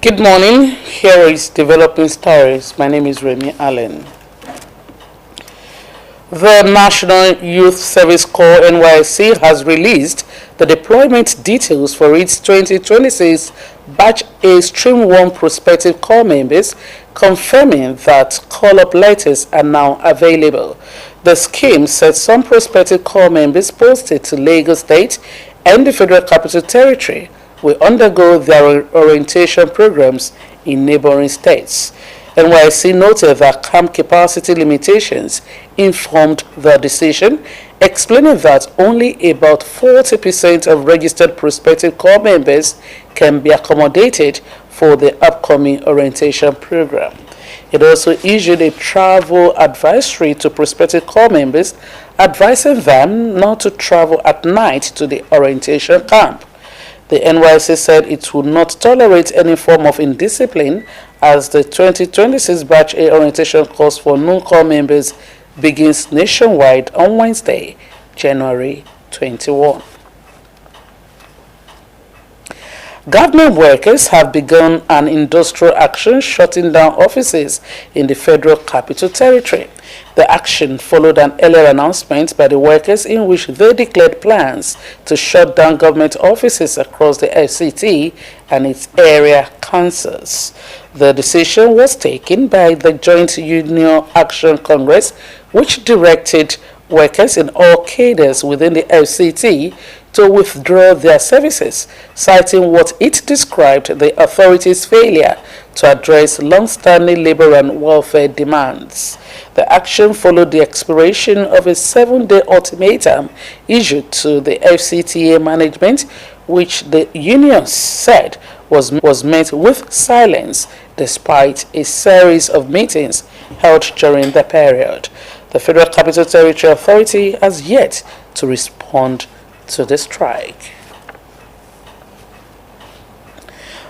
Good morning. Here is Developing Stories. My name is Remy Allen. The National Youth Service Corps NYSC has released the deployment details for its 2026 Batch A Stream 1 prospective corps members, confirming that call-up letters are now available. The scheme said some prospective corps members posted to Lagos State and the Federal Capital Territory will undergo their orientation programs in neighboring states. NYSC noted that camp capacity limitations informed the decision, explaining that only about 40% of registered prospective corps members can be accommodated for the upcoming orientation program. It also issued a travel advisory to prospective corps members, advising them not to travel at night to the orientation camp. The NYSC said it would not tolerate any form of indiscipline as the 2026 Batch A orientation course for new corps members begins nationwide on Wednesday, January 21. Government workers have begun an industrial action shutting down offices in the Federal Capital Territory. The action followed an earlier announcement by the workers in which they declared plans to shut down government offices across the FCT and its area councils. The decision was taken by the Joint Union Action Congress, which directed workers in all cadres within the FCT to withdraw their services, citing what it described the authorities' failure to address long-standing labor and welfare demands. The action followed the expiration of a 7-day ultimatum issued to the FCTA management, which the unions said was met with silence despite a series of meetings held during the period. The Federal Capital Territory Authority has yet to respond to the strike.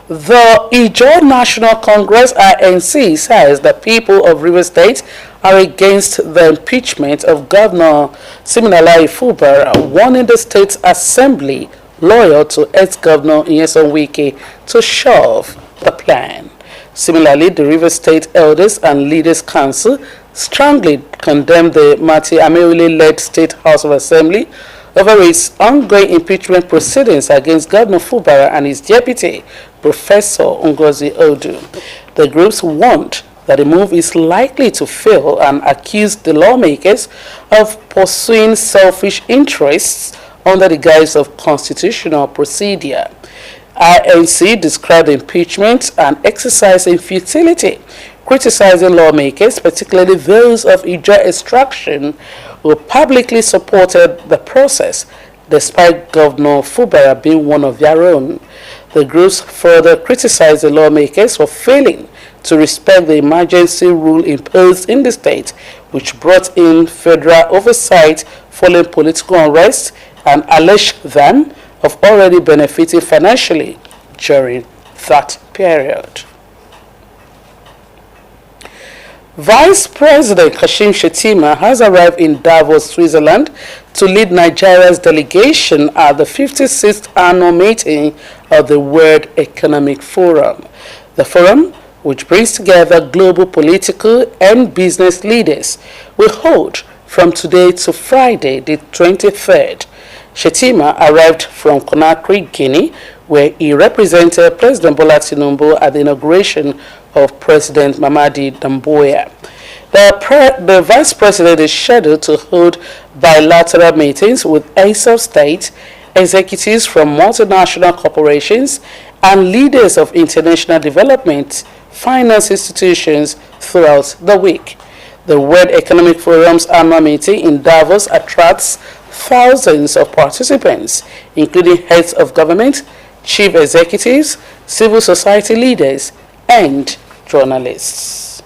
The Ijaw National Congress (INC) says the people of Rivers State are against the impeachment of Governor Siminalayi Fubara, warning the state's assembly loyal to ex-governor Nyesom Wike to shelve the plan. Similarly, the Rivers State Elders and Leaders Council strongly condemned the Mati Ameule-led State House of Assembly over its ongoing impeachment proceedings against Governor Fubara and his deputy, Professor Ngozi Odu. The groups warned that the move is likely to fail and accused the lawmakers of pursuing selfish interests under the guise of constitutional procedure. INC described the impeachment an exercise in futility, criticizing lawmakers, particularly those of Ijaw extraction, who publicly supported the process, despite Governor Fubara being one of their own. The groups further criticized the lawmakers for failing to respect the emergency rule imposed in the state, which brought in federal oversight following political unrest, and alleged them of already benefiting financially during that period. Vice President Kashim Shettima has arrived in Davos, Switzerland, to lead Nigeria's delegation at the 56th annual meeting of the World Economic Forum. The forum, which brings together global political and business leaders, will hold from today to Friday, the 23rd. Shettima arrived from Conakry, Guinea, where he represented President Bola Tinubu at the inauguration of President Mamadi Doumbouya. The Vice President is scheduled to hold bilateral meetings with heads of state, executives from multinational corporations, and leaders of international development finance institutions throughout the week. The World Economic Forum's annual meeting in Davos attracts thousands of participants, including heads of government, chief executives, civil society leaders, and journalists.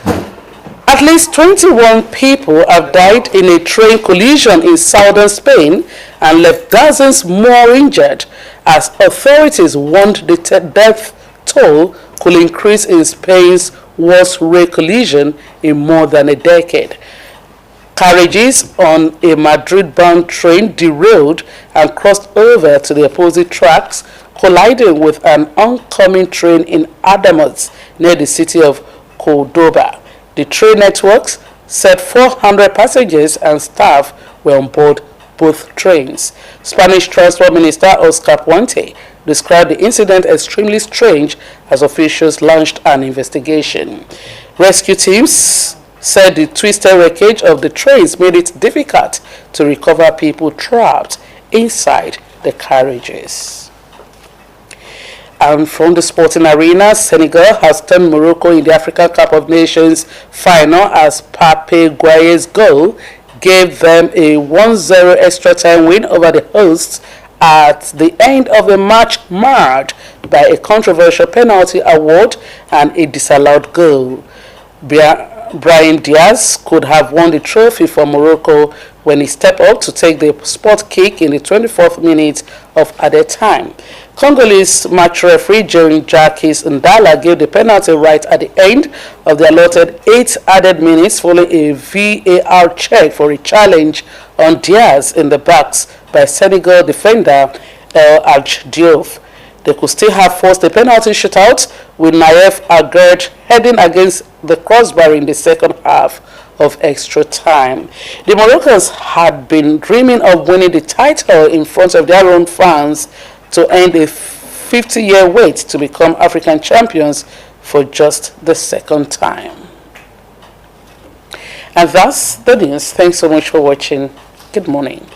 At least 21 people have died in a train collision in southern Spain and left dozens more injured as authorities warned the death toll could increase in Spain's worst rail collision in more than a decade. Carriages on a Madrid-bound train derailed and crossed over to the opposite tracks, colliding with an oncoming train in Adamas near the city of Cordoba. The train networks said 400 passengers and staff were on board both trains. Spanish Transport Minister Oscar described the incident extremely strange as officials launched an investigation. Rescue teams said the twisted wreckage of the trains made it difficult to recover people trapped inside the carriages. And from the sporting arena, Senegal has turned Morocco in the African Cup of Nations final as Pape Gueye's goal gave them a 1-0 extra time win over the hosts at the end of the match marred by a controversial penalty award and a disallowed goal. Brahim Diaz could have won the trophy for Morocco when he stepped up to take the spot kick in the 24th minute of added time. Congolese match referee Jacques Ndala gave the penalty right at the end of the allotted 8 added minutes following a VAR check for a challenge on Diaz in the box by Senegal defender El Hadji Diouf. They could still have forced a penalty shootout with Naif Aguerd heading against the crossbar in the second half of extra time. The Moroccans had been dreaming of winning the title in front of their own fans to end a 50-year wait to become African champions for just the second time. And that's the news. Thanks so much for watching. Good morning.